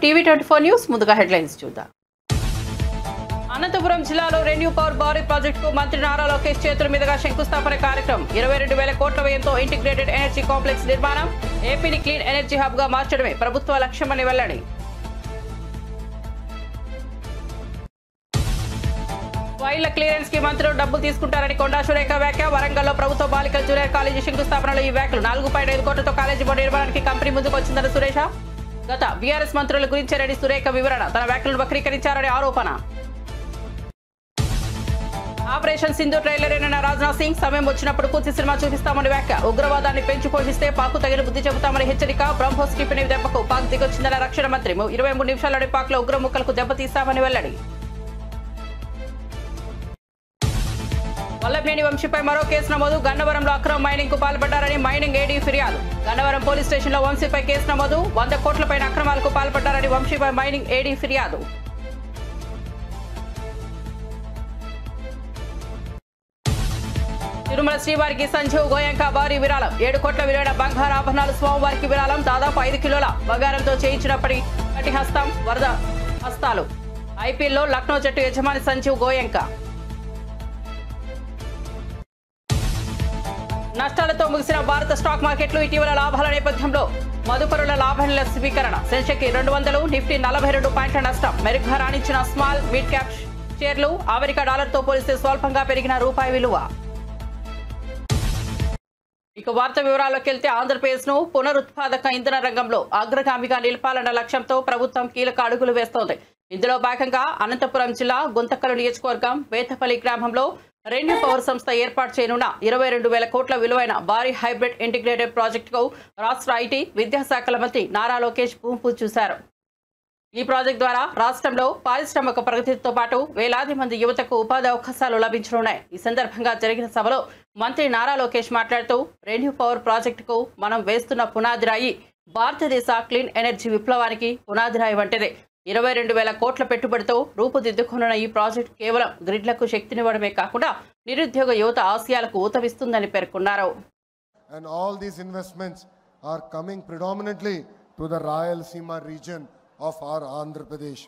టీవీ24 news ముందుగా headlines చూద్దాం. అనంతపురం జిల్లాలో రెన్యూ పవర్ భారీ ప్రాజెక్టుకు మంత్రి నారా లోకేష్ చేతుల మీదుగా శంకుస్థాపన కార్యక్రమం. 22,000 కోట్ల వ్యయంతో ఇంటిగ్రేటెడ్ ఎనర్జీ కాంప్లెక్స్ నిర్మాణం. ఏపీని క్లీన్ ఎనర్జీ హబ్ గా మార్చడమే ప్రభుత్వ లక్ష్యమని వెల్లడి. ఫైళ్ల క్లియరెన్స్ కి మంత్రులు డబ్బులు తీసుకుంటారని కొండా సురేఖ వ్యాఖ్య. వరంగల్లో ప్రభుత్వ బాలికల జూనియర్ కాలేజీ శంకుస్థాపనలో ఈ వ్యాఖ్యలు. 4.5 కోట్లతో కాలేజీ బోర్డు నిర్మాణానికి కంపెనీ ముందుకు వచ్చిందని సురేష. గత బీఆర్ఎస్ మంత్రుల గురించి రెడ్డి సురేఖ వివరణ. తన వ్యాఖ్యలను వక్రీకరించారని ఆరోపణ. ఆపరేషన్ సింధు ట్రైలర్ అయిన రాజ్నాథ్ సింగ్ సమయం వచ్చినప్పుడు పూర్తి సినిమా చూపిస్తామని వ్యాఖ్య. ఉగ్రవాదాన్ని పెంచి పోషిస్తే పాక్ తగిన బుద్ధి చెబుతామని హెచ్చరిక. బ్రహ్మోస్ టిఫిన్ దెబ్బకు పాక్ దిగొచ్చిందన్న రక్షణ మంత్రి. 23 నిమిషాల్లోనే పాక్ లో ఉగ్ర ముక్కలకు దెబ్బతీస్తామని వెల్లడి. వల్లభనేని వంశీపై మరో కేసు నమోదు. గన్నవరంలో అక్రమ మైనింగ్ కు పాల్పడ్డారని మైనింగ్ ఏడీ ఫిర్యాదు. గన్నవరం పోలీస్ స్టేషన్ లో వంశీపై కేసు నమోదు. 100 కోట్లపైన అక్రమాలకు పాల్పడ్డారని వంశీపై మైనింగ్ ఏడీ ఫిర్యాదు. తిరుమల శ్రీవారికి సంజీవ్ గోయంక భారీ విరాళం. 7 కోట్ల విలువైన బంగారు ఆభరణాలు స్వామివారికి విరాళం. దాదాపు 5 కిలోల బంగారంతో చేయించినప్పటి కటి హస్తం వరద హస్తాలు. ఐపీఎల్లో లక్నో జట్టు యజమాని సంజీవ్ గోయంక. నష్టాలతో ముగిసిన భారత స్టాక్ మార్కెట్లు. ఇటీవల లాభాల నేపథ్యంలో మదుపరుల లాభాల స్వీకరణ. సెన్సెక్స్ 200, నిఫ్టీ 42 పాయింట్ల నష్టం. మెరుగ్గా రాణించిన స్మాల్ మిడ్ క్యాప్ షేర్లు. అమెరికా డాలర్తో పోలిస్తే స్వల్పంగా పెరిగిన రూపాయి విలువ. ఇక వార్త వివరాల్లోకి వెళ్తే ఆంధ్రప్రదేశ్ ను పునరుత్పాదక ఇంధన రంగంలో అగ్రగామిగా నిలపాలన్న లక్ష్యంతో ప్రభుత్వం కీలక అడుగులు వేస్తోంది. ఇందులో భాగంగా అనంతపురం జిల్లా గుంతకల్ నియోజకవర్గం వేతపల్లి గ్రామంలో రెన్యూ పవర్ సంస్థ ఏర్పాటు చేయనున్న 22,000 కోట్ల విలువైన భారీ హైబ్రిడ్ ఇంటిగ్రేటెడ్ ప్రాజెక్టుకు రాష్ట్ర ఐటీ విద్యాశాఖల మంత్రి నారా లోకేష్ భూమి పూజ చేశారు. ఈ ప్రాజెక్టు ద్వారా రాష్ట్రంలో పారిశ్రామిక ప్రగతితో పాటు వేలాది మంది యువతకు ఉపాధి అవకాశాలు లభించనున్నాయి. ఈ సందర్భంగా జరిగిన సభలో మంత్రి నారా లోకేష్ మాట్లాడుతూ రెన్యూ పవర్ ప్రాజెక్టుకు మనం వేస్తున్న పునాది రాయి భారతదేశ క్లీన్ ఎనర్జీ విప్లవానికి పునాది రాయి వంటిదే. 22,000 కోట్ల పెట్టుబడితో రూపుదిద్దుకున్న ఈ ప్రాజెక్టు కేవలం గ్రిడ్లకు శక్తినివ్వడమే కాకుండా నిరుద్యోగ యువత ఆశయాలకు ఊతమిస్తుందని పేర్కొన్నారు. And all these investments are coming predominantly to the Rayalaseema region of our Andhra Pradesh.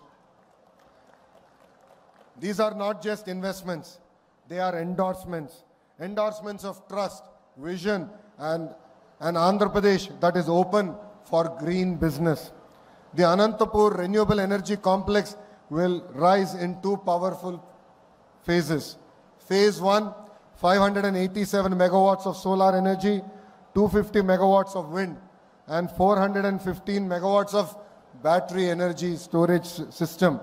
These are not just investments, they are endorsements of trust, vision and an Andhra Pradesh that is open for green business. The Anantapur Renewable Energy Complex will rise in 2 powerful phases. Phase 1, 587 megawatts of solar energy, 250 megawatts of wind and 415 megawatts of battery energy storage system.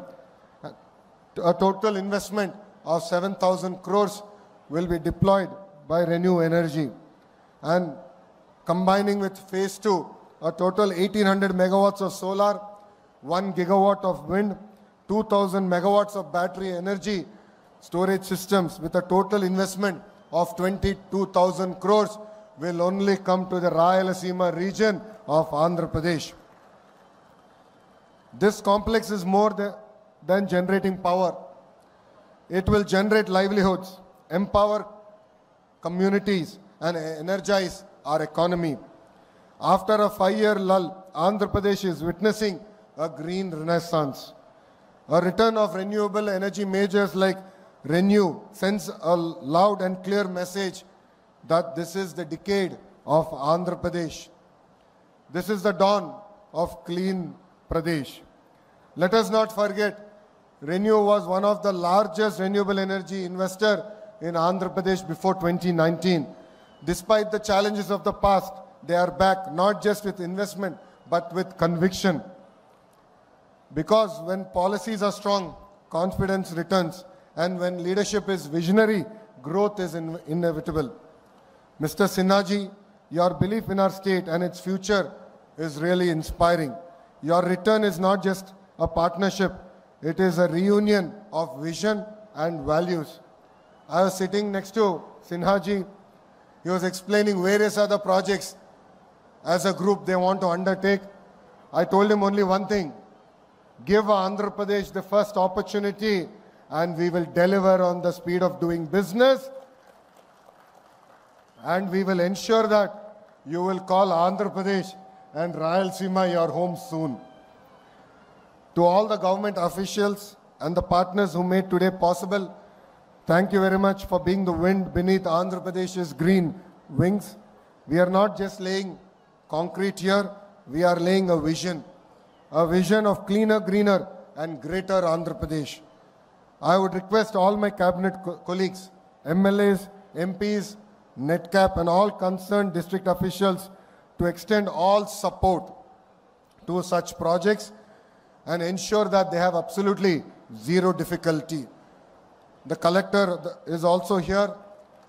A total investment of 7,000 crores will be deployed by Renew Energy. And combining with phase 2, a total 1,800 megawatts of solar, 1 gigawatt of wind, 2,000 megawatts of battery energy storage systems with a total investment of 22,000 crores will only come to the Rayalaseema region of Andhra Pradesh. This complex is more than generating power. It will generate livelihoods, empower communities and energize our economy. After a 5-year lull, Andhra Pradesh is witnessing a green renaissance. A return of renewable energy majors like Renew sends a loud and clear message that this is the decade of Andhra Pradesh. This is the dawn of clean Pradesh. Let us not forget, Renew was one of the largest renewable energy investor in Andhra Pradesh before 2019. Despite the challenges of the past, they are back not just with investment but with conviction. Because when policies are strong, confidence returns, and when leadership is visionary, growth is inevitable. Mr. Sinhaji, your belief in our state and its future is really inspiring. Your return is not just a partnership, it is a reunion of vision and values. I was sitting next to Sinhaji. He was explaining various other projects as a group they want to undertake. I told him only one thing: give Andhra Pradesh the first opportunity and we will deliver on the speed of doing business, and we will ensure that you will call Andhra Pradesh and Rayalaseema your home soon. To all the government officials and the partners who made today possible, thank you very much for being the wind beneath Andhra Pradesh's green wings. We are not just laying concrete here, we are laying a vision of cleaner, greener and greater Andhra Pradesh. I would request all my cabinet colleagues, MLAs, MPs, NETCAP and all concerned district officials to extend all support to such projects and ensure that they have absolutely zero difficulty. The collector is also here.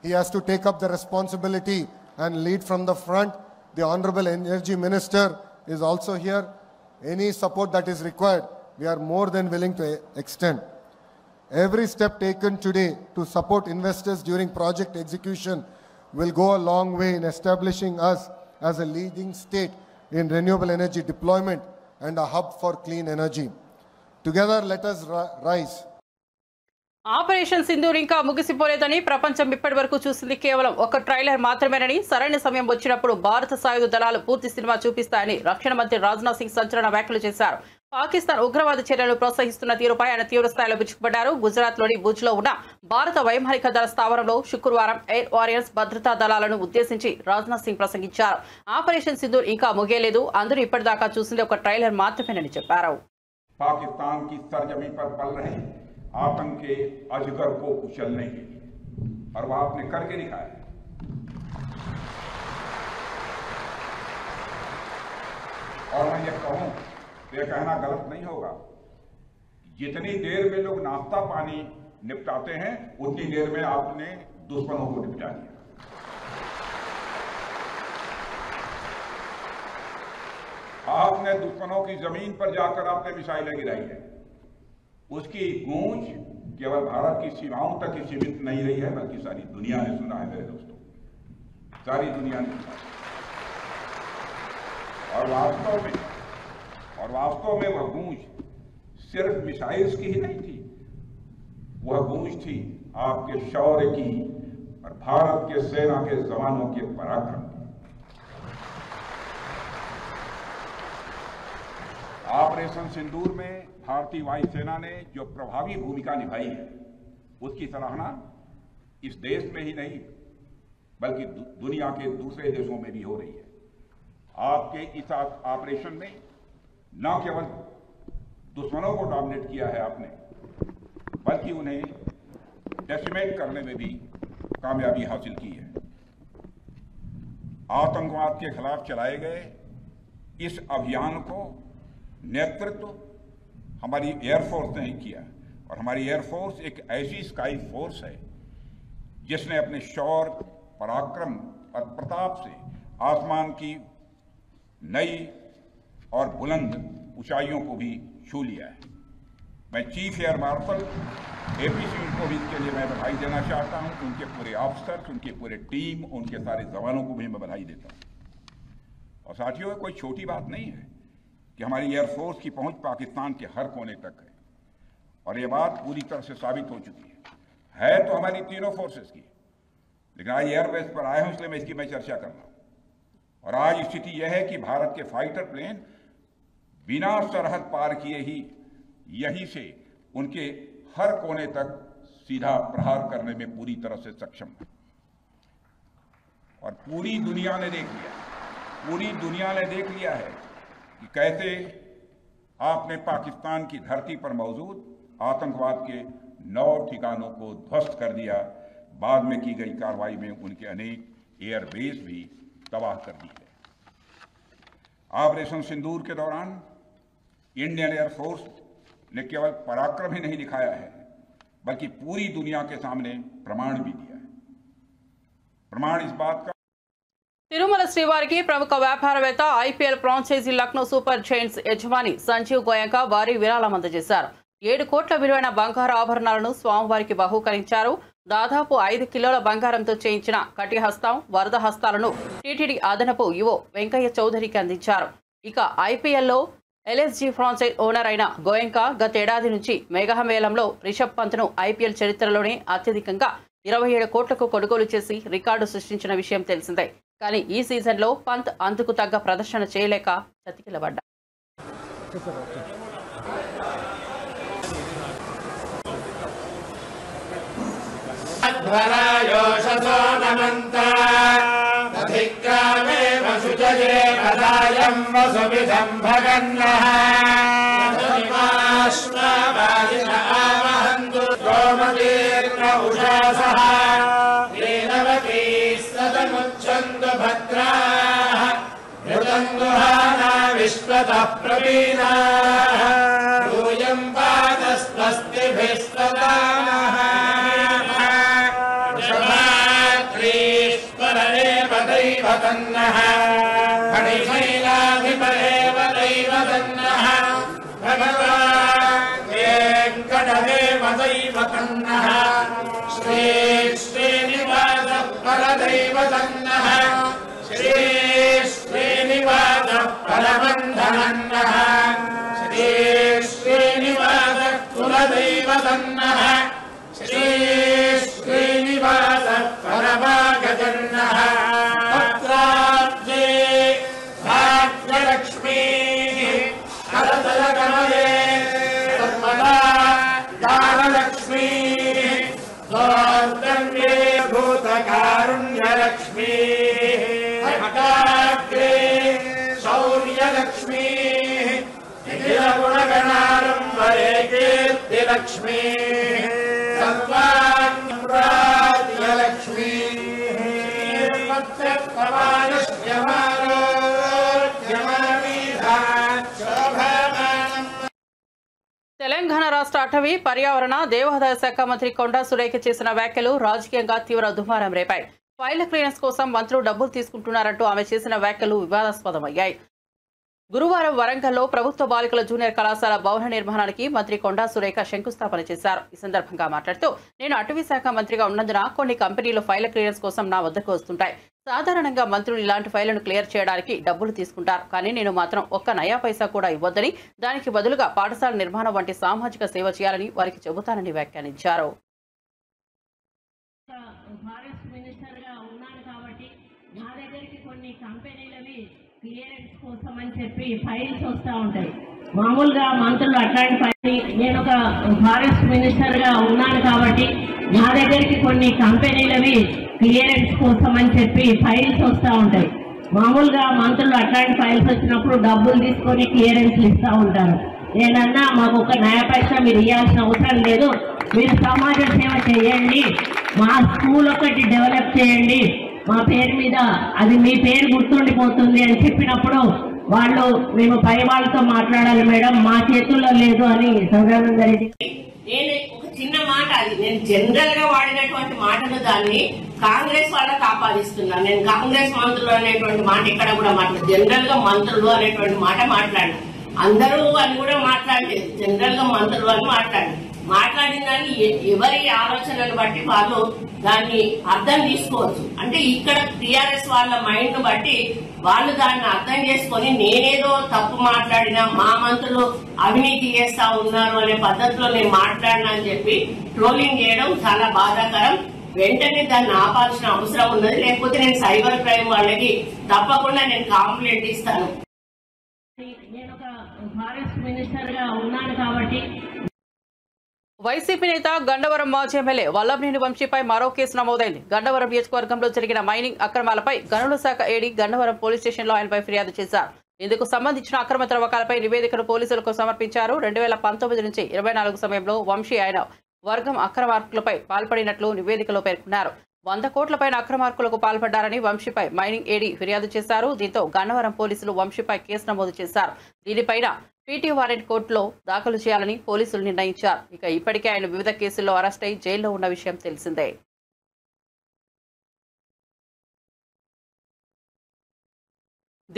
He has to take up the responsibility and lead from the front. The Honorable Energy Minister is also here. Any support that is required, we are more than willing to extend. Every step taken today to support investors during project execution will go a long way in establishing us as a leading state in renewable energy deployment and a hub for clean energy. Together, let us rise. Operation Sindoor ఇంకా ముగిసిపోలేదని ప్రపంచం ఇప్పటివరకు చూసింది కేవలం ఒక trailer మాత్రమేనని సరైన సమయం వచ్చినప్పుడు భారత సాయుధ దళాలు పూర్తి సినిమా చూపిస్తాయని రక్షణ మంత్రి రాజ్నాథ్ సింగ్ సంచలన వ్యాఖ్యలు చేశారు. పాకిస్తాన్ ఉగ్రవాద చర్యలను ప్రోత్సహిస్తున్న తీరుపై ఆయన తీవ్ర స్థాయిలో విరుచుకుపడ్డారు. గుజరాత్లోని భుజ్లో ఉన్న భారత వైమానిక దళ స్థావరంలో శుక్రవారం ఎయిర్ వారియర్స్ భద్రతా దళాలను ఉద్దేశించి రాజ్నాథ్ సింగ్ ప్రసంగించారు. ఆపరేషన్ సింధూర్ ఇంకా ముగియలేదు, అందరూ ఇప్పటిదాకా చూసింది ఒక ట్రైలర్ మాత్రమేనని చెప్పారు. पाकिस्तान की सरजमी पर पल रहे आतंक के अजगर को कुचलने के लिए, और वह आपने करके दिखाया है। और मैं ये कहूं, ये कहना गलत नहीं होगा, जितनी देर में लोग नाश्ता पानी निपटाते हैं उतनी देर में आपने दुश्मनों को निपटा दिया। आपने दुश्मनों की जमीन पर जाकर आपने मिसाइलें गिराई है। उसकी गूंज केवल भारत की सीमाओं तक ही सीमित नहीं रही है, बल्कि सारी दुनिया ने सुना है मेरे दोस्तों, सारी दुनिया ने सुना। और वास्तव में वह गूंज सिर्फ मिसाइल्स की ही नहीं थी, वह गूंज थी आपके शौर्य की और भारत के सेना के जवानों के पराक्रम। ऑपरेशन सिंदूर में भारतीय वायुसेना ने जो प्रभावी भूमिका निभाई है, उसकी सराहना इस देश में ही नहीं बल्कि दुनिया के दूसरे देशों में भी हो रही है। आपके इस ऑपरेशन में न केवल दुश्मनों को डोमिनेट किया है आपने, बल्कि उन्हें डेसिमेट करने में भी कामयाबी हासिल की है। आतंकवाद के खिलाफ चलाए गए इस अभियान को नेतृत्व हमारी एयरफोर्स ने किया, और हमारी एयरफोर्स एक ऐसी स्काई फोर्स है जिसने अपने शौर्य, पराक्रम और प्रताप से आसमान की नई और बुलंद ऊंचाइयों को भी छू लिया है। मैं chief air marshal AP Singh को भी इसके लिए मैं बधाई देना चाहता हूं, उनके पूरे ऑफिसर्स, उनके पूरे टीम, उनके सारे जवानों को भी मैं बधाई देता हूं। और साथियों, कोई छोटी बात नहीं है कि हमारी एयरफोर्स की पहुंच पाकिस्तान के हर कोने तक है, और ये बात पूरी तरह से साबित हो चुकी है तो हमारी तीनों फोर्सेस की, लेकिन आज एयरबेस पर आए हूं इसलिए मैं इसकी चर्चा कर रहा हूं। और आज स्थिति यह है कि भारत के फाइटर प्लेन बिना सरहद पार किए ही यहीं से उनके हर कोने तक सीधा प्रहार करने में पूरी तरह से सक्षम है। और पूरी दुनिया ने देख लिया है कि कैसे आपने पाकिस्तान की धरती पर मौजूद आतंकवाद के 9 ठिकानों को ध्वस्त कर दिया। बाद में की गई कार्रवाई में उनके अनेक एयरबेस भी तबाह कर दी है। ऑपरेशन सिंदूर के दौरान इंडियन एयरफोर्स ने केवल पराक्रम ही नहीं दिखाया है, बल्कि पूरी दुनिया के सामने प्रमाण भी दिया है। प्रमाण इस बात का తిరుమల శ్రీవారికి ప్రముఖ వ్యాపారవేత్త IPL franchise Lucknow super giants యజమాని సంజీవ్ గోయంకా భారీ విరాళం అందజేశారు. 7 కోట్ల విలువైన బంగారు ఆభరణాలను స్వామివారికి బహూకరించారు. దాదాపు 5 కిలోల బంగారంతో చేయించిన కటిహస్తం, వరద హస్తాలను టీటీడీ అదనపు ఈవో వెంకయ్య చౌదరికి అందించారు. ఇక ఐపీఎల్లో ఎల్ఎస్జీ ఫ్రాంచైజ్ ఓనర్ అయిన గోయంకా గతేడాది నుంచి మేఘమేళంలో రిషబ్ పంత్ను ఐపీఎల్ చరిత్రలోనే అత్యధికంగా 27 కోట్లకు కొనుగోలు చేసి రికార్డు సృష్టించిన విషయం తెలిసిందే. కానీ ఈ సీజన్లో పంత్ అందుకు తగ్గ ప్రదర్శన చేయలేక చతికిలబడ్డారు. ధ్వరాయోషసో నమంతా అధిక్రామే వసుజయే పదాయం వసువిధం భగన్నః తస్మాశ్వావాదిన ఆవహంతు గోమతీర్ణ ఉషాసః వేనవతీ సదముచ్ఛందు భద్రాః ఋతం దుహానా విశ్వతః ప్రవీణాః యూయం పాదస్వస్తిభిస్తదానః दैवतन्नः फणिशैलाधिपरेव दैवतन्नः भगवान् वेङ्कटदेव दैवतन्नः श्री श्रीनिवासः परदैवतन्नः श्री श्रीनिवासः परबन्धनन्नः श्री श्रीनिवासः कुलदैवतन्नः श्री श्रीनिवासः परभागजन्नः पत्राब्जे भाग्यलक्ष्मीः करतलकमले सर्वदा दानलक्ष्मीः सौर्दम्ये भूतकारुण्यलक्ष्मीः हठाग्रे शौर्यलक्ष्मीः निखिलगुणगणारम्भरे कीर्तिलक्ष्मीः తెలంగాణ రాష్ట్ర అటవీ పర్యావరణ దేవాదాయ శాఖ మంత్రి కొండా సురేఖ చేసిన వ్యాఖ్యలు రాజకీయంగా తీవ్ర దుమారం రేపాయి. ఫైల్ క్లియరెన్స్ కోసం మంత్రులు డబ్బులు తీసుకుంటున్నారంటూ ఆమె చేసిన వ్యాఖ్యలు వివాదాస్పదమయ్యాయి. గురువారం వరంగల్లో ప్రభుత్వ బాలికల జూనియర్ కళాశాల భవన నిర్మాణానికి మంత్రి కొండా సురేఖ శంకుస్థాపన చేశారు. ఈ సందర్భంగా మాట్లాడుతూ, నేను అటవీ శాఖ మంత్రిగా ఉన్నందున కొన్ని కంపెనీలు ఫైల్ క్లియరెన్స్ కోసం నా వద్దకు వస్తుంటాయి. సాధారణంగా మంత్రులు ఇలాంటి ఫైళ్లను క్లియర్ చేయడానికి డబ్బులు తీసుకుంటారు. కానీ నేను మాత్రం ఒక్క నయా పైసా కూడా ఇవ్వొద్దని, దానికి బదులుగా పాఠశాల నిర్మాణం వంటి సామాజిక సేవ చేయాలని వారికి చెబుతానని వ్యాఖ్యానించారు. క్లియరెన్స్ కోసం అని చెప్పి ఫైల్స్ వస్తూ ఉంటాయి. మామూలుగా మంత్రులు అట్లాంటి ఫైల్, నేను ఒక ఫారెస్ట్ మినిస్టర్ గా ఉన్నాను కాబట్టి నా దగ్గరికి కొన్ని కంపెనీలవి క్లియరెన్స్ కోసం అని చెప్పి ఫైల్స్ వస్తూ ఉంటాయి. మామూలుగా మంత్రులు అట్లాంటి ఫైల్స్ వచ్చినప్పుడు డబ్బులు తీసుకొని క్లియరెన్స్లు ఇస్తూ ఉంటారు. నేనన్నా మాకు ఒక నయా పైసా మీరు ఇవ్వాల్సిన అవసరం లేదు, మీరు సమాజ సేవ చేయండి, మా స్కూల్ ఒకటి డెవలప్ చేయండి, మా పేరు మీద అది మీ పేరు గుర్తుండిపోతుంది అని చెప్పినప్పుడు వాళ్ళు మేము పై వాళ్ళతో మాట్లాడాలి మేడం, మా చేతుల్లో లేదు అని సదానంద రెడ్డి. నేను ఒక చిన్న మాట, అది నేను జనరల్ గా వాడినటువంటి మాటను దాన్ని కాంగ్రెస్ వాళ్ళకి ఆపాదిస్తున్నాను. నేను కాంగ్రెస్ మంత్రులు అనేటువంటి మాట ఇక్కడ కూడా మాట్లాడు, జనరల్ గా మంత్రులు అనేటువంటి మాట మాట్లాడు, అందరూ అని కూడా మాట్లాడలేదు, జనరల్ గా మంత్రులు అని మాట్లాడిన దాన్ని ఎవరి ఆలోచనను బట్టి వాళ్ళు దాన్ని అర్థం తీసుకోవచ్చు. అంటే ఇక్కడ టిఆర్ఎస్ వాళ్ళ మైండ్ బట్టి వాళ్ళు దాన్ని అర్థం చేసుకొని నేనేదో తప్పు మాట్లాడినా, మా మంత్రులు అవినీతి చేస్తా ఉన్నారు అనే పద్ధతిలో నేను మాట్లాడినా అని చెప్పి ట్రోలింగ్ చేయడం చాలా బాధాకరం. వెంటనే దాన్ని ఆపాల్సిన అవసరం ఉన్నది, లేకపోతే నేను సైబర్ క్రైమ్ వాళ్ళకి తప్పకుండా నేను కంప్లైంట్ ఇస్తాను. నేను ఒక ఫారెస్ట్ మినిస్టర్ గా ఉన్నాను కాబట్టి. వైసీపీ నేత గండవరం మాజీ ఎమ్మెల్యే వల్లభనేని వంశీపై మరో కేసు నమోదైంది. గండవరం నియోజకవర్గంలో జరిగిన మైనింగ్ అక్రమాలపై గనుల శాఖ ఏడీ గన్నవరం పోలీస్ స్టేషన్లో ఆయనపై ఫిర్యాదు చేశారు. ఇందుకు సంబంధించిన అక్రమ త్రవ్వకాలపై నివేదికను పోలీసులకు సమర్పించారు. 2019 నుంచి 24 సమయంలో వంశీ ఆయన వర్గం అక్రమార్కులపై పాల్పడినట్లు నివేదికలో పేర్కొన్నారు. 100 కోట్లపైన అక్రమార్కులకు పాల్పడ్డారని వంశీపై మైనింగ్ ఏడీ ఫిర్యాదు చేశారు. దీంతో గన్నవరం పోలీసులు వంశీపై కేసు నమోదు చేశారు. దీనిపైన పీటీ వారెంట్ కోర్టులో దాఖలు చేయాలని పోలీసులు నిర్ణయించారు. ఇక ఇప్పటికే ఆయన వివిధ కేసుల్లో అరెస్ట్ అయి జైల్లో ఉన్న విషయం తెలిసిందే.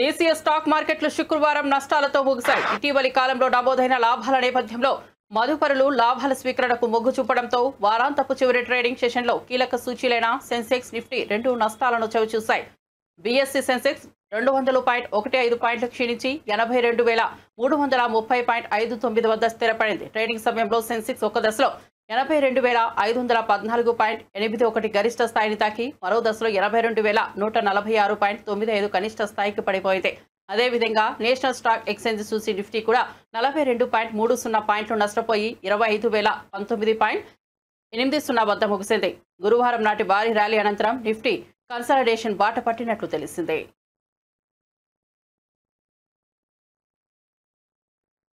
దేశీయ స్టాక్ మార్కెట్లు శుక్రవారం నష్టాలతో ముగిశాయి. ఇటీవలి కాలంలో నమోదైన లాభాల నేపథ్యంలో మదుపరులు లాభాల స్వీకరణకు మొగ్గు చూపడంతో వారాంతపు చివరి ట్రేడింగ్ సెషన్లో కీలక సూచీలైన సెన్సెక్స్, నిఫ్టీ రెండు నష్టాలను చవిచూశాయి. బీఎస్సీ సెన్సెక్స్ 200.15 పాయింట్లు క్షీణించి 82,330.59 వద్ద స్థిరపడింది. ట్రేడింగ్ సమయంలో సెన్సెక్స్ ఒక దశలో 82,514.81 గరిష్ట స్థాయిని తాకి మరో దశలో 82,146.95 కనిష్ట స్థాయికి పడిపోయింది. అదేవిధంగా నేషనల్ స్టాక్ ఎక్స్చేంజ్ సూచి నిఫ్టీ కూడా 42.30 పాయింట్లు నష్టపోయి 25,019.80 వద్ద ముగిసింది. గురువారం నాటి భారీ ర్యాలీ అనంతరం నిఫ్టీ కన్సాలిడేషన్ బాట పట్టినట్లు తెలిసింది.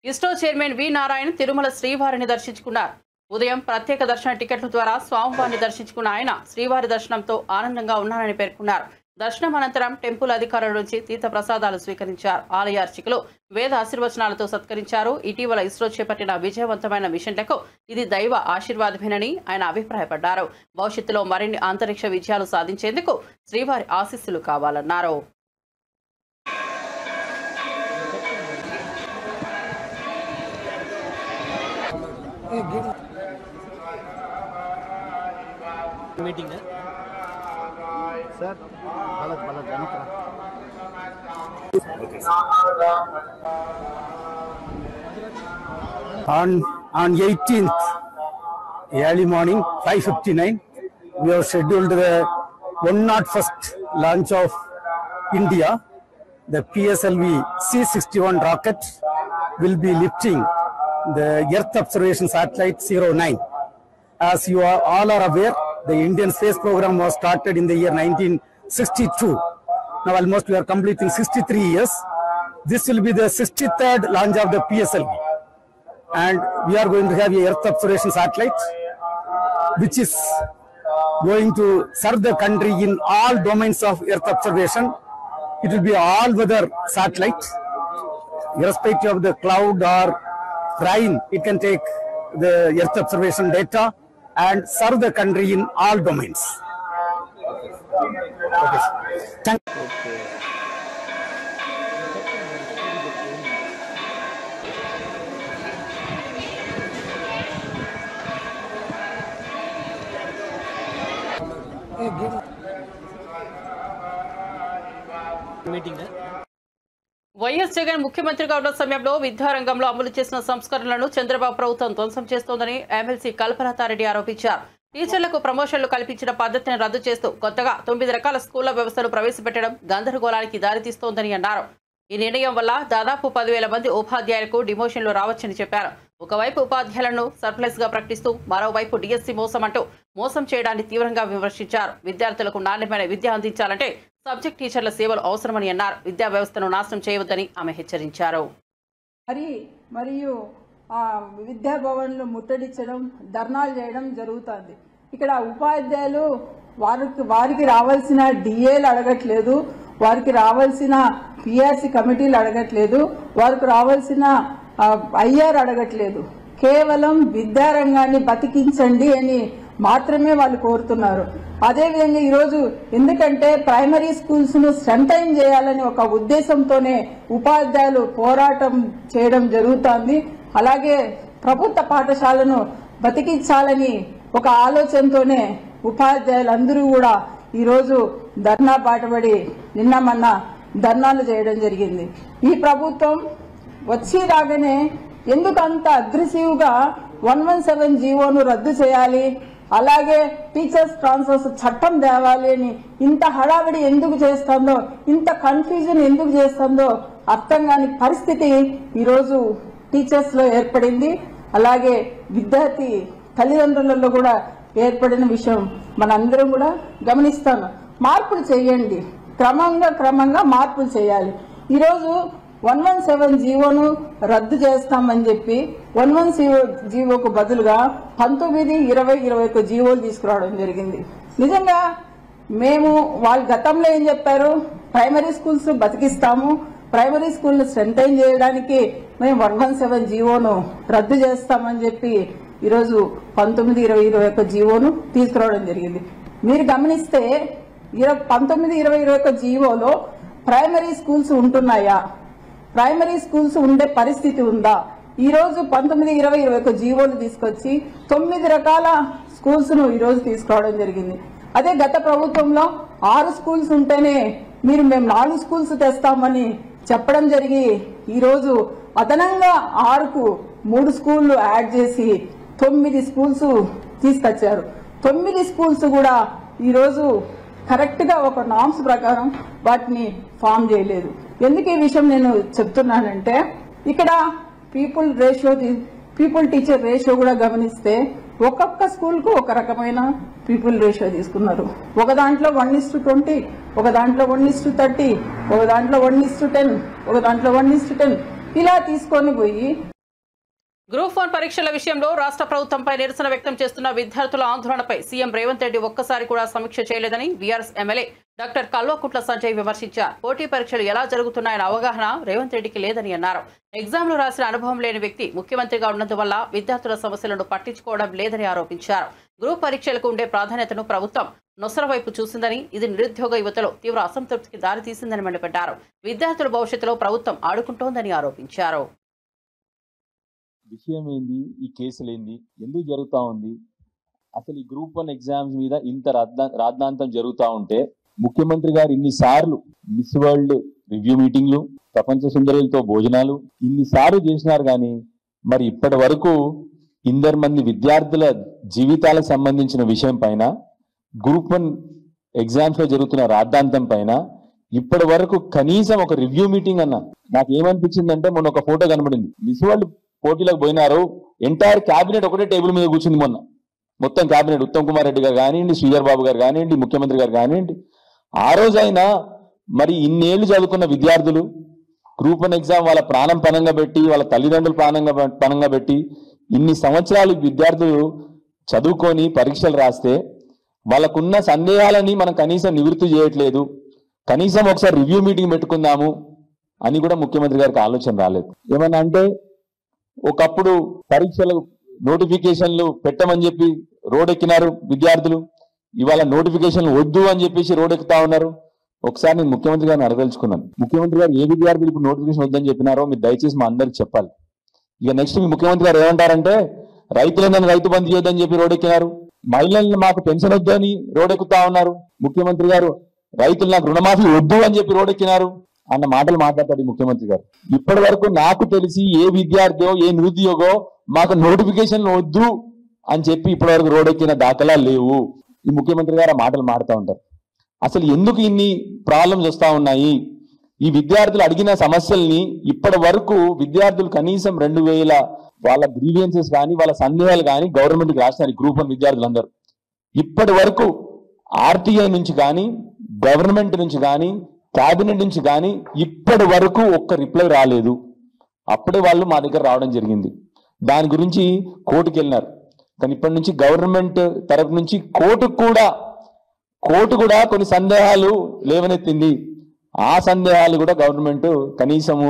ఇస్రో చైర్మన్ వి నారాయణ్ తిరుమల శ్రీవారిని దర్శించుకున్నారు. ఉదయం ప్రత్యేక దర్శన టికెట్ల ద్వారా స్వామివారిని దర్శించుకున్న ఆయన శ్రీవారి దర్శనంతో ఆనందంగా ఉన్నారని పేర్కొన్నారు. దర్శనం అనంతరం టెంపుల్ అధికారుల నుంచి తీర్థ ప్రసాదాలు స్వీకరించారు. ఆలయ అర్చకులు వేద ఆశీర్వచనాలతో సత్కరించారు. ఇటీవల ఇస్రో చేపట్టిన విజయవంతమైన మిషన్లకు ఇది దైవ ఆశీర్వాదమేనని ఆయన అభిప్రాయపడ్డారు. భవిష్యత్తులో మరిన్ని అంతరిక్ష విజయాలు సాధించేందుకు శ్రీవారి ఆశీస్సులు కావాలన్నారు. मीटिंग है सर गलत on 18th early morning 5:59 we have scheduled the 101st launch of India. The PSLV C-61 rocket will be lifting the Earth observation satellite 09. As you all are aware, the Indian space program was started in the year 1962. Now almost we are completing 63 years. This will be the 63rd launch of the PSLV. And we are going to have a Earth observation satellite, which is going to serve the country in all domains of Earth observation. It will be all-weather satellite. Irrespective of the cloud or rain, it can take the Earth observation data and serve the country in all domains. Okay. Thank you. Meeting है YS Jagan ముఖ్యమంత్రిగా ఉన్న సమయంలో విద్యారంగంలో అమలు చేసిన సంస్కరణలను చంద్రబాబు ప్రభుత్వం ధ్వంసం చేస్తోందని ఎమ్మెల్సీ కల్పలతారెడ్డి ఆరోపించారు. టీచర్లకు ప్రమోషన్లు కల్పించిన పద్ధతిని రద్దు చేస్తూ కొత్తగా 9 రకాల స్కూళ్ల వ్యవస్థను ప్రవేశపెట్టడం గందరగోళానికి దారితీస్తోందని అన్నారు. ఈ నిర్ణయం వల్ల దాదాపు 10,000 మంది ఉపాధ్యాయులకు డిమోషన్లు రావచ్చని చెప్పారు. ఒకవైపు ఉపాధ్యాయులను సర్ప్లస్ గా ప్రకటిస్తూ మరోవైపు డిఎస్సీ మోసం చేయడాన్ని తీవ్రంగా విమర్శించారు. విద్యార్థులకు నాణ్యమైన విద్య అందించాలంటే సబ్జెక్ట్ టీచర్ల సేవలు అవసరమని అన్నారు. విద్యా వ్యవస్థను నాశనం చేయవద్దని ఆమె హెచ్చరించారు. మరియు విద్యా భవన్లు ముట్టడించడం, ధర్నాలు చేయడం జరుగుతుంది. ఇక్కడ ఉపాధ్యాయులు వారికి రావాల్సిన డిఏలు అడగట్లేదు, వారికి రావాల్సిన పిఆర్సీ కమిటీలు అడగట్లేదు, వారికి రావాల్సిన ఐఆర్ అడగట్లేదు. కేవలం విద్యారంగాన్ని బతికించండి అని మాత్రమే వాళ్ళు కోరుతున్నారు. అదేవిధంగా ఈరోజు ఎందుకంటే ప్రైమరీ స్కూల్స్ ను స్ట్రెంథైన్ చేయాలని ఒక ఉద్దేశంతోనే ఉపాధ్యాయులు పోరాటం చేయడం జరుగుతోంది. అలాగే ప్రభుత్వ పాఠశాలను బతికించాలని ఒక ఆలోచనతోనే ఉపాధ్యాయులందరూ కూడా ఈరోజు ధర్నా బాటపడి నిన్న మొన్న ధర్నాలు చేయడం జరిగింది. ఈ ప్రభుత్వం వచ్చి రాగానే ఎందుకు అంత అగ్రెసివ్ గా 117 జీవోను రద్దు చేయాలి, అలాగే టీచర్స్ ట్రాన్స్ఫర్స్ చట్టం తేవాలి అని ఇంత హడావిడి ఎందుకు చేస్తుందో, ఇంత కన్ఫ్యూజన్ ఎందుకు చేస్తుందో అర్థం కాని పరిస్థితి ఈరోజు టీచర్స్ లో ఏర్పడింది. అలాగే విద్యార్థి తల్లిదండ్రులలో కూడా ఏర్పడిన విషయం మనందరం కూడా గమనిస్తాం. మార్పులు చేయండి, క్రమంగా మార్పులు చేయాలి. ఈరోజు 117 జీవోను రద్దు చేస్తామని చెప్పి 110 జీవోకు బదులుగా 19, 20, 21 జీవోలు తీసుకురావడం జరిగింది. నిజంగా మేము వాళ్ళు గతంలో ఏం చెప్పారు, ప్రైమరీ స్కూల్స్ బతికిస్తాము, ప్రైమరీ స్కూల్ స్ట్రెంథైన్ చేయడానికి మేము 117 జీవోను రద్దు చేస్తామని చెప్పి ఈరోజు 19, 20, 21 జీవోను తీసుకురావడం జరిగింది. మీరు గమనిస్తే 19, 20, 21 జీవోలో ప్రైమరీ స్కూల్స్ ఉంటున్నాయా, ప్రైమరీ స్కూల్స్ ఉండే పరిస్థితి ఉందా? ఈ రోజు 19, 20, 21 జీవోలు తీసుకొచ్చి 9 రకాల స్కూల్స్ ను ఈ రోజు తీసుకురావడం జరిగింది. అదే గత ప్రభుత్వంలో 6 స్కూల్స్ ఉంటేనే మేము 4 స్కూల్స్ తెస్తామని చెప్పడం జరిగి ఈ రోజు అదనంగా 6కు 3 స్కూళ్లు యాడ్ చేసి 9 స్కూల్స్ తీసుకొచ్చారు. 9 స్కూల్స్ కూడా ఈ రోజు కరెక్ట్ గా ఒక నామ్స్ ప్రకారం వాటిని ఫామ్ చేయలేదు. ఎందుకు ఈ విషయం నేను చెప్తున్నానంటే ఇక్కడ పీపుల్ టీచర్ రేషియో కూడా గమనిస్తే ఒక్కొక్క స్కూల్కు ఒక రకమైన పీపుల్ రేషియో తీసుకున్నారు. ఒక దాంట్లో 1:20, ఒక దాంట్లో 1:30, ఒక దాంట్లో 1:10, ఒక దాంట్లో 1:10 ఇలా తీసుకొని పోయి గ్రూప్ 1 పరీక్షల విషయంలో రాష్ట్ర ప్రభుత్వంపై నిరసన వ్యక్తం చేస్తున్న విద్యార్థుల ఆందోళనపై సీఎం రేవంత్ రెడ్డి ఒక్కసారి కూడా సమీక్ష చేయలేదని BRS MLA doctor Kalvakuntla Sanjay విమర్శించారు. పోటీ పరీక్షలు ఎలా జరుగుతున్నాయన్న అవగాహన రేవంత్ రెడ్డికి లేదని అన్నారు. ఎగ్జామ్లు రాసిన అనుభవం లేని వ్యక్తి ముఖ్యమంత్రిగా ఉన్నందువల్ల విద్యార్థుల సమస్యలను పట్టించుకోవడం లేదని ఆరోపించారు. గ్రూప్ పరీక్షలకు ఉండే ప్రాధాన్యతను ప్రభుత్వం నొసర వైపు చూసిందని, ఇది నిరుద్యోగ యువతలో తీవ్ర అసంతృప్తికి దారితీసిందని మండిపడ్డారు. విద్యార్థుల భవిష్యత్తులో ప్రభుత్వం ఆడుకుంటోందని ఆరోపించారు. విషయం ఏంది, ఈ కేసులు ఏంది, ఎందుకు జరుగుతూ ఉంది, అసలు ఈ గ్రూప్ 1 ఎగ్జామ్స్ మీద ఇంత రాద్ధాంతం జరుగుతూ ఉంటే ముఖ్యమంత్రి గారు ఇన్నిసార్లు మిస్ వరల్డ్ రివ్యూ మీటింగ్లు, ప్రపంచ సుందరులతో భోజనాలు ఇన్నిసార్లు చేసినారు. కానీ మరి ఇప్పటి వరకు 2 మంది విద్యార్థుల జీవితాలకు సంబంధించిన విషయం పైన, గ్రూప్ 1 ఎగ్జామ్స్ లో జరుగుతున్న రాద్ధాంతం పైన ఇప్పటి వరకు కనీసం ఒక రివ్యూ మీటింగ్ అన్న. నాకు ఏమనిపించిందంటే, మొన్న ఒక ఫోటో కనబడింది, మిస్ వరల్డ్ పోటీలకు పోయినారు, ఎంటైర్ క్యాబినెట్ ఒకటే టేబుల్ మీద కూర్చుంది. మొన్న మొత్తం క్యాబినెట్, ఉత్తమ్ కుమార్ రెడ్డి గారు కానివ్వండి, శ్రీధర్ బాబు గారు కానివ్వండి, ముఖ్యమంత్రి గారు కానివ్వండి. ఆ రోజైనా మరి ఇన్నేళ్లు చదువుకున్న విద్యార్థులు గ్రూప్ 1 ఎగ్జామ్ వాళ్ళ ప్రాణం పనంగా పెట్టి, వాళ్ళ తల్లిదండ్రులు పనంగా పెట్టి ఇన్ని సంవత్సరాలు విద్యార్థులు చదువుకొని పరీక్షలు రాస్తే వాళ్ళకున్న సందేహాలని మనం కనీసం నివృత్తి చేయట్లేదు. కనీసం ఒకసారి రివ్యూ మీటింగ్ పెట్టుకుందాము అని కూడా ముఖ్యమంత్రి గారికి ఆలోచన రాలేదు. ఏమన్నా అంటే, ఒకప్పుడు పరీక్షలు నోటిఫికేషన్లు పెట్టమని చెప్పి రోడ్డెక్కినారు విద్యార్థులు, ఇవాళ నోటిఫికేషన్లు వద్దు అని చెప్పేసి రోడ్డెక్కుతా ఉన్నారు. ఒకసారి నేను ముఖ్యమంత్రి గారిని అడగదలుచుకున్నాను, ముఖ్యమంత్రి గారు ఏ విద్యార్థులు ఇప్పుడు నోటిఫికేషన్ వద్దని చెప్పినారో మీరు దయచేసి మా అందరికి చెప్పాలి. ఇక నెక్స్ట్ మీ ముఖ్యమంత్రి గారు ఏమంటారంటే, రైతులందరినీ రైతు బంధు చేయొద్దని చెప్పి రోడ్డెక్కినారు, మహిళలను మాకు పెన్షన్ వద్దు అని రోడ్డెక్కుతా ఉన్నారు. ముఖ్యమంత్రి గారు రైతులు నాకు రుణమాఫీ వద్దు అని చెప్పి రోడ్డెక్కినారు అన్న మాటలు మాట్లాడతాడు ముఖ్యమంత్రి గారు. ఇప్పటి వరకు నాకు తెలిసి ఏ విద్యార్థో ఏ నిరుద్యోగో మాకు నోటిఫికేషన్లు వద్దు అని చెప్పి ఇప్పటి వరకు రోడ్డెక్కిన దాఖలాలు లేవు. ఈ ముఖ్యమంత్రి గారు ఆ మాటలు మాడుతూ ఉంటారు. అసలు ఎందుకు ఇన్ని ప్రాబ్లమ్స్ వస్తూ ఉన్నాయి? ఈ విద్యార్థులు అడిగిన సమస్యల్ని ఇప్పటి వరకు విద్యార్థులు కనీసం 2000 వాళ్ళ గ్రీవియన్సెస్ కానీ వాళ్ళ సందేహాలు కానీ గవర్నమెంట్కి రాసినారు. గ్రూప్ 1 విద్యార్థులందరూ ఇప్పటి వరకు ఆర్టీఐ నుంచి కానీ, గవర్నమెంట్ నుంచి కానీ, క్యాబినెట్ నుంచి కానీ ఇప్పటి వరకు ఒక్క రిప్లై రాలేదు. అప్పుడే వాళ్ళు మా దగ్గర రావడం జరిగింది. దాని గురించి కోర్టుకు వెళ్ళినారు. కానీ ఇప్పటి నుంచి గవర్నమెంట్ తరఫు నుంచి కోర్టు కూడా కొన్ని సందేహాలు లేవనెత్తింది. ఆ సందేహాలు కూడా గవర్నమెంట్ కనీసము.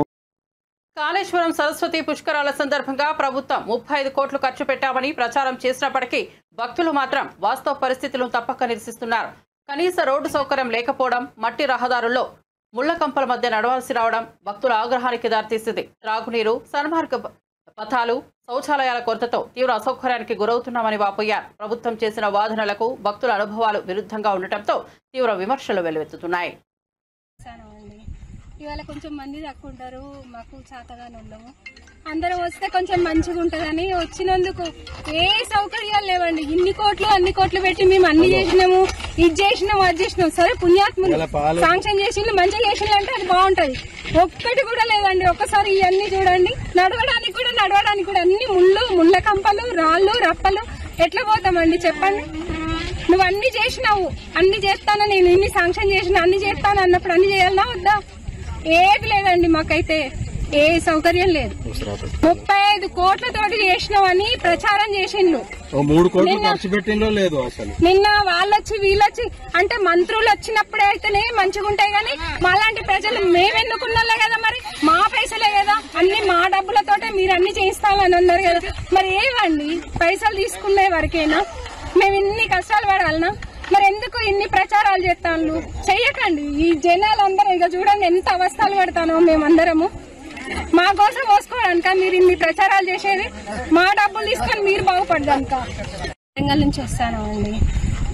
కాళేశ్వరం సరస్వతి పుష్కరాల సందర్భంగా ప్రభుత్వం 35 కోట్లు ఖర్చు పెట్టామని ప్రచారం చేసినప్పటికీ భక్తులు మాత్రం వాస్తవ పరిస్థితులను తప్పక నిరసిస్తున్నారు. కనీస రోడ్డు సౌకర్యం లేకపోవడం, మట్టి రహదారుల్లో ముళ్ల కంపల మధ్య నడవాల్సి రావడం భక్తుల ఆగ్రహానికి దారితీసింది. త్రాగునీరు, సన్మార్గ పథాలు, శౌచాలయాల కొరతతో తీవ్ర అసౌకర్యానికి గురవుతున్నామని వాపోయారు. ప్రభుత్వం చేసిన వాదనలకు భక్తుల అనుభవాలు విరుద్ధంగా ఉండటంతో తీవ్ర విమర్శలు వెల్లువెత్తుతున్నాయి. ఇవాళ కొంచెం మంది తక్కువ ఉంటారు, మాకు చేతగానే ఉన్నాము, అందరం వస్తే కొంచెం మంచిగా ఉంటుందని వచ్చినందుకు ఏ సౌకర్యాలు లేవండి. ఇన్ని కోట్లు అన్ని కోట్లు పెట్టి మేము అన్ని చేసినాము, ఇది చేసినాము అది చేసినాము. సరే పుణ్యాత్ములు శాంక్షన్ చేసిండ్రు, మంచిగా చేసిండ్రు అంటే అది బాగుంటది. ఒక్కటి కూడా లేదండి. ఒక్కసారి ఇవన్నీ చూడండి, నడవడానికి కూడా అన్ని ముళ్ళ కంపలు, రాళ్ళు, రప్పలు. ఎట్లా పోతామండి చెప్పండి? నువ్వు అన్ని చేసినావు, అన్ని చేస్తాను, నేను ఇన్ని శాంక్షన్ చేసిన, అన్ని చేస్తాను అన్నప్పుడు అన్ని చేయాలన్నా వద్దా? ఏది లేదండి, మాకైతే ఏ సౌకర్యం లేదు. 35 కోట్లతోటి చేసినావని ప్రచారం చేసిండ్రు. 3 కోట్లు ఖర్చు పెట్టిందో లేదు అసలు. నిన్న వాళ్ళొచ్చి వీళ్ళొచ్చి అంటే మంత్రులు వచ్చినప్పుడే అయితేనే మంచిగా ఉంటాయి, కానీ మాలాంటి ప్రజలు మేమెన్నుకున్నోళ్ళే కదా, మరి మా పైసలే కదా, అన్ని మా డబ్బులతోటే మీరు అన్ని చేయిస్తామని అన్నారు కదా. మరి ఏమండి పైసలు తీసుకునే వరకేనా మేము ఇన్ని కష్టాలు పడాలనా? మరి ఎందుకు ఇన్ని ప్రచారాలు చేస్తాను? చెయ్యకండి. ఈ జనాలందరూ ఇక చూడండి ఎంత అవస్థలు పడతానో మేమందరము. మా కోసం మోసుకోవడానిక మీరు ఇన్ని ప్రచారాలు చేసేది? మా డబ్బులు తీసుకొని మీరు బాగుపడడానిక? వరంగల్ నుంచి వస్తాను అండి.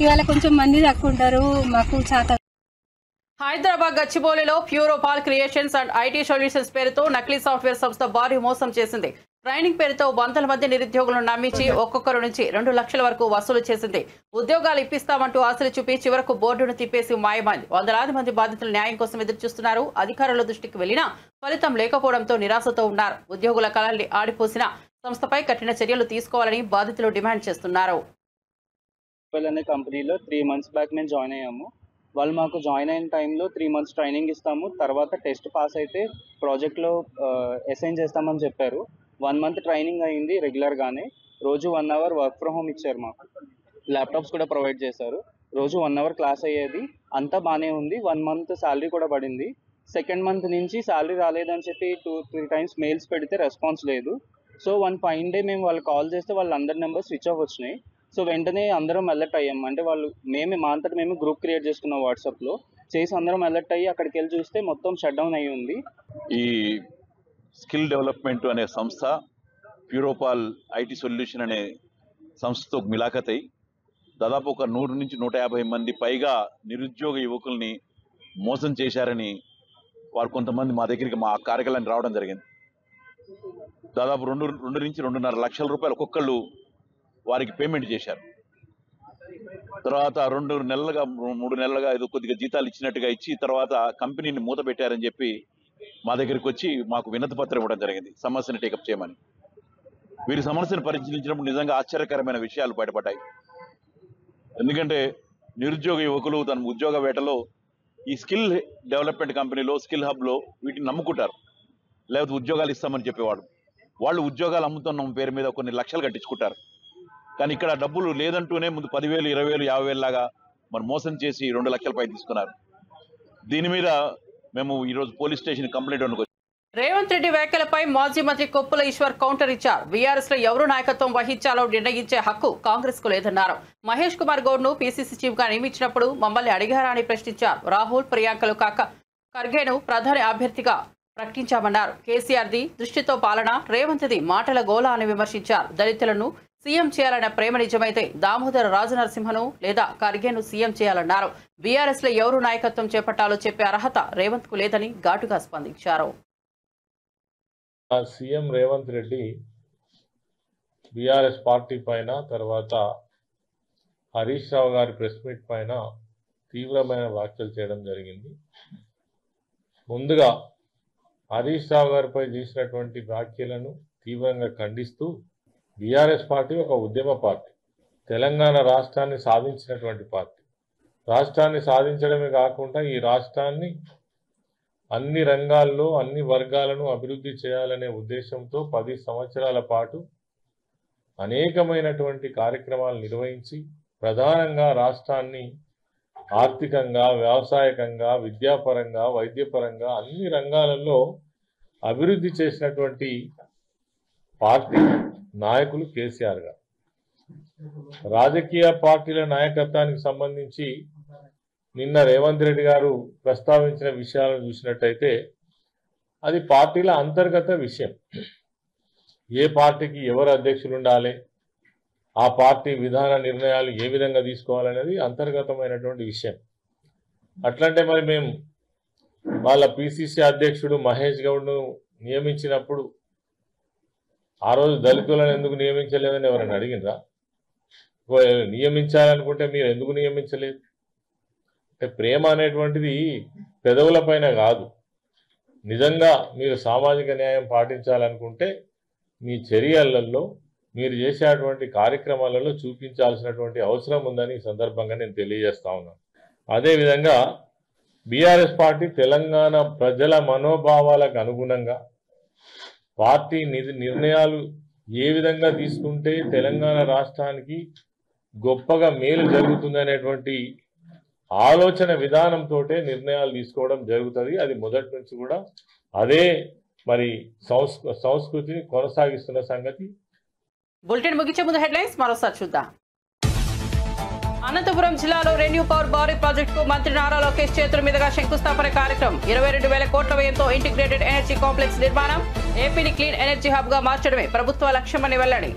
ఇవాళ కొంచెం మంది తక్కువ ఉంటారు, మాకు చేత. హైదరాబాద్ గచ్చిబౌలిలో ప్యూరోపాల్ క్రియేషన్స్ అండ్ ఐటీ సొల్యూషన్స్ పేరుతో నకిలీ సాఫ్ట్వేర్ సంస్థ భారీ మోసం చేసింది. ట్రైనింగ్ పేరుతో వందల మంది నిరుద్యోగులను నమ్మించి ఒక్కొక్కరు నుంచి 2 లక్షల వరకు వసూలు చేసింది. ఉద్యోగాలు ఇప్పిస్తామంటూ ఆశలు చూపి చివరకు బోర్డును తిప్పేసి మాయమైంది. వందలాది మంది బాధితులు న్యాయం కోసం ఎదురుచూస్తున్నారు. అధికారుల దృష్టికి వెళ్లినా ఫలితం లేకపోవడంతో నిరాశతో ఉన్నారు. ఉద్యోగుల కళల్ని ఆడిపోసిన సంస్థపై కఠిన చర్యలు తీసుకోవాలని బాధితులు డిమాండ్ చేస్తున్నారు. కంపెనీలో 3 months బ్యాక్ మేము జాయిన్ అయ్యాము. వాళ్ళు మాకు జాయిన్ అయిన టైంలో 3 months ట్రైనింగ్ ఇస్తాము, తర్వాత టెస్ట్ పాస్ అయితే ప్రాజెక్ట్లో అసైన్ చేస్తామని చెప్పారు. 1 month ట్రైనింగ్ అయింది రెగ్యులర్గానే. రోజు 1 hour వర్క్ ఫ్రమ్ హోమ్ ఇచ్చారు. మాకు ల్యాప్టాప్స్ కూడా ప్రొవైడ్ చేశారు. రోజు 1 hour క్లాస్ అయ్యేది. అంతా బాగానే ఉంది. 1 month శాలరీ కూడా పడింది. సెకండ్ మంత్ నుంచి శాలరీ రాలేదని చెప్పి 2-3 times మెయిల్స్ పెడితే రెస్పాన్స్ లేదు. సో వన్ ఫైన్ డే మేము వాళ్ళు కాల్ చేస్తే వాళ్ళ అందరి నెంబర్ స్విచ్ ఆఫ్ వచ్చినాయి. సో వెంటనే అందరం అలర్ట్ అయ్యాం. అంటే వాళ్ళు మా అంతటా మేము గ్రూప్ క్రియేట్ చేసుకున్నాం వాట్సాప్లో, చేసి అందరం అలర్ట్ అయ్యి అక్కడికి వెళ్ళి చూస్తే మొత్తం షట్ డౌన్ అయ్యి ఉంది. ఈ స్కిల్ డెవలప్మెంట్ అనే సంస్థ ప్యూరోపాల్ ఐటీ సొల్యూషన్ అనే సంస్థతో మిలాఖత్ అయి దాదాపు ఒక 100 నుంచి 150 మంది పైగా నిరుద్యోగ యువకుల్ని మోసం చేశారని వారు కొంతమంది మా దగ్గరికి మా కార్యాలయానికి రావడం జరిగింది. దాదాపు 2 నుంచి 2.5 లక్షల రూపాయలు ఒక్కొక్కళ్ళు వారికి పేమెంట్ చేశారు. తర్వాత 2 నెలలుగా 3 నెలలుగా ఏదో కొద్దిగా జీతాలు ఇచ్చినట్టుగా ఇచ్చి తర్వాత కంపెనీని మూత పెట్టారని చెప్పి మా దగ్గరికి వచ్చి మాకు వినతి పత్రం ఇవ్వడం జరిగింది, సమస్యను టేకప్ చేయమని. వీరి సమస్యను పరిశీలించినప్పుడు నిజంగా ఆశ్చర్యకరమైన విషయాలు బయటపడ్డాయి. ఎందుకంటే నిరుద్యోగ యువకులు తన ఉద్యోగ వేటలో ఈ స్కిల్ డెవలప్మెంట్ కంపెనీలో స్కిల్ హబ్లో వీటిని నమ్ముకుంటారు, లేకపోతే ఉద్యోగాలు ఇస్తామని చెప్పేవాడు. వాళ్ళు ఉద్యోగాలు అమ్ముతున్న పేరు మీద కొన్ని లక్షలు కట్టించుకుంటారు. కానీ ఇక్కడ డబ్బులు లేదంటూనే ముందు 10,000, 20,000, 50,000 లాగా మరి మోసం చేసి 2 లక్షల పై తీసుకున్నారు. దీని మీద మేము ఈరోజు పోలీస్ స్టేషన్ కంప్లైంట్ అనుకోవచ్చు. రేవంత్ రెడ్డి వ్యాఖ్యలపై మాజీ మంత్రి కొప్పుల ఈశ్వర్ కౌంటర్ ఇచ్చారు. బీఆర్ఎస్ లో ఎవరు నాయకత్వం వహించాలో నిర్ణయించే హక్కు కాంగ్రెస్ కు లేదన్నారు. మహేష్ కుమార్ గౌడ్ ను పీసీసీ చీఫ్ గా నియమించినప్పుడు మమ్మల్ని అడిగారా అని ప్రశ్నించారు. రాహుల్, ప్రియాంకలు కాక ఖర్గేను ప్రధాని అభ్యర్థిగా ప్రకటించామన్నారు. కేసీఆర్ది దృష్టితో పాలన, రేవంత్ది మాటల గోల అని విమర్శించారు. దళితులను సీఎం చేయాలన్న ప్రేమ నిజమైతే దామోదర రాజనరసింహను లేదా ఖర్గేను సీఎం చేయాలన్నారు. బీఆర్ఎస్ లో ఎవరు నాయకత్వం చేపట్టాలో చెప్పే అర్హత రేవంత్ కు లేదని ఘాటుగా స్పందించారు. CM Revanth Reddy BRS party పైన, తర్వాత హరీష్ రావు గారి ప్రెస్ మీట్ పైన తీవ్రమైన వ్యాఖ్యలు చేయడం జరిగింది. ముందుగా హరీష్ రావు గారిపై చేసినటువంటి వ్యాఖ్యలను తీవ్రంగా ఖండిస్తూ, బీఆర్ఎస్ పార్టీ ఒక ఉద్యమ పార్టీ, తెలంగాణ రాష్ట్రాన్ని సాధించినటువంటి పార్టీ. రాష్ట్రాన్ని సాధించడమే కాకుండా ఈ రాష్ట్రాన్ని అన్ని రంగాల్లో అన్ని వర్గాలను అభివృద్ధి చేయాలనే ఉద్దేశంతో 10 సంవత్సరాల పాటు అనేకమైనటువంటి కార్యక్రమాలు నిర్వహించి ప్రధానంగా రాష్ట్రాన్ని ఆర్థికంగా, వ్యవసాయకంగా, విద్యాపరంగా, వైద్యపరంగా అన్ని రంగాలలో అభివృద్ధి చేసినటువంటి పార్టీ నాయకులు కేసీఆర్ గారు. రాజకీయ పార్టీల నాయకత్వానికి సంబంధించి నిన్న రేవంత్ రెడ్డి గారు ప్రస్తావించిన విషయాలను చూసినట్టయితే అది పార్టీల అంతర్గత విషయం. ఏ పార్టీకి ఎవరు అధ్యక్షులు ఉండాలి, ఆ పార్టీ విధాన నిర్ణయాలు ఏ విధంగా తీసుకోవాలనేది అంతర్గతమైనటువంటి విషయం. అట్లంటే మరి మేము వాళ్ళ పిసిసి అధ్యక్షుడు మహేష్ గౌడ్ను నియమించినప్పుడు ఆ రోజు దళితులను ఎందుకు నియమించలేదని ఎవరైనా అడిగినరా? నియమించాలనుకుంటే మీరు ఎందుకు నియమించలేదు? అంటే ప్రేమ అనేటువంటిది పెదవుల పైన కాదు. నిజంగా మీరు సామాజిక న్యాయం పాటించాలనుకుంటే మీ చర్యలలో, మీరు చేసేటువంటి కార్యక్రమాలలో చూపించాల్సినటువంటి అవసరం ఉందని ఈ సందర్భంగా నేను తెలియజేస్తా ఉన్నాను. అదేవిధంగా బీఆర్ఎస్ పార్టీ తెలంగాణ ప్రజల మనోభావాలకు అనుగుణంగా పార్టీ నిర్ణయాలు ఏ విధంగా తీసుకుంటే తెలంగాణ రాష్ట్రానికి గొప్పగా మేలు జరుగుతుందనేటువంటి ఆలోచన విధానంతో నిర్ణయాలు తీసుకోవడం జరుగుతుంది. అది మొదటి నుంచి కూడా అదే మరి సంస్కృతిని కొనసాగిస్తున్న సంగతి. బులెటిన్ ముగించే ముందు హెడ్లైన్స్ మరోసారి చూద్దాం. అనంతపురం జిల్లాలో రెన్యూ పవర్ భారీ ప్రాజెక్టుకు మంత్రి నారా లోకేష్ చేతుల మీదుగా శంకుస్థాపన కార్యక్రమం. 22,000 కోట్ల వ్యయంతో ఇంటిగ్రేటెడ్ ఎనర్జీ కాంప్లెక్స్ నిర్మాణం. ఏపీని క్లీన్ ఎనర్జీ హబ్ గా మార్చడమే ప్రభుత్వ లక్ష్యమని వెల్లడి.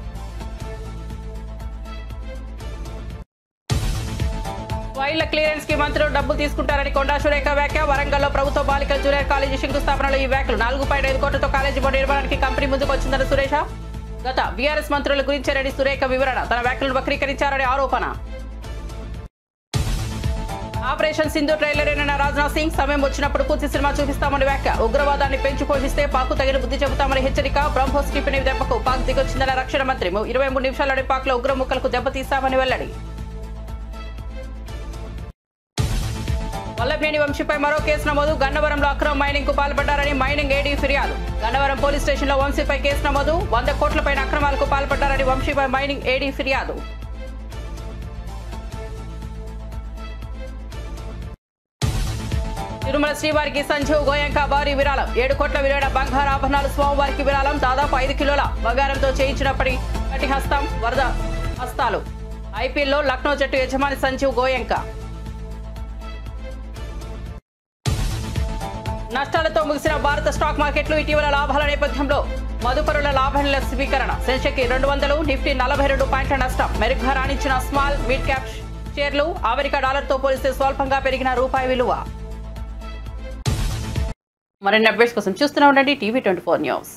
ఫైళ్ల క్లియరెన్స్ కి మంత్రులు డబ్బులు తీసుకుంటారని కొండా సురేఖ వ్యాఖ్య. వరంగల్లో ప్రభుత్వ బాలికల జూనియర్ కాలేజీ శంకుస్థాపనలో ఈ వ్యాఖ్యలు. 4.5 కోట్లతో కాలేజీ బోర్డు నిర్మాణానికి కంపెనీ ముందుకు వచ్చిందన్న సురేష. గత బీఆర్ఎస్ మంత్రుల గురించేనని సురేఖ వివరణ. తన వ్యాఖ్యలను వక్రీకరించారని ఆరోపణ. ఆపరేషన్ సింధు ట్రైలర్ అయిన రాజ్నాథ్ సింగ్ సమయం వచ్చినప్పుడు పూర్తి సినిమా చూపిస్తామని వ్యాఖ్య. ఉగ్రవాదాన్ని పెంచి పోషిస్తే పాక్ తగిన బుద్ధి చెబుతామని హెచ్చరిక. బ్రహ్మోస్ క్షిపణి దెబ్బకు పాక్ దిగొచ్చిందన్న రక్షణ మంత్రి. 23 నిమిషాల్లోని పాక్ లో ఉగ్ర ముక్కలకు దెబ్బతీస్తామని వెల్లడి. వల్లభనేని వంశీపై మరో కేసు నమోదు. గన్నవరంలో అక్రమ మైనింగ్ కు పాల్పడ్డారని మైనింగ్ ఏడీ ఫిర్యాదు. గన్నవరం పోలీస్ స్టేషన్ లో వంశీపై కేసు నమోదు. 100 కోట్లపైన అక్రమాలకు పాల్పడ్డారని వంశీపై మైనింగ్ ఏడీ ఫిర్యాదు. తిరుమల శ్రీవారికి సంజీవ్ గోయంక భారీ విరాళం. 7 కోట్ల విలువైన బంగారు ఆభరణాలు స్వామివారికి విరాళం. దాదాపు 5 కిలోల బంగారంతో చేయించినప్పటి కటిహస్తం వరద హస్తాలు. ఐపీఎల్లో లక్నో జట్టు యజమాని సంజీవ్ గోయంక. నష్టాలతో ముగిసిన భారత స్టాక్ మార్కెట్లు. ఇటీవల లాభాల నేపథ్యంలో మదుపరుల లాభాల స్వీకరణ. సెన్సెక్స్ 200, నిఫ్టీ 42 పాయింట్ల నష్టం. మెరుగ్గా రాణించిన స్మాల్ మిడ్ క్యాప్ షేర్లు. అమెరికా డాలర్తో పోలిస్తే స్వల్పంగా పెరిగిన రూపాయి విలువ. మరిన్ని అప్డేట్స్ కోసం చూస్తూనే ఉండండి టీవీ 24 న్యూస్.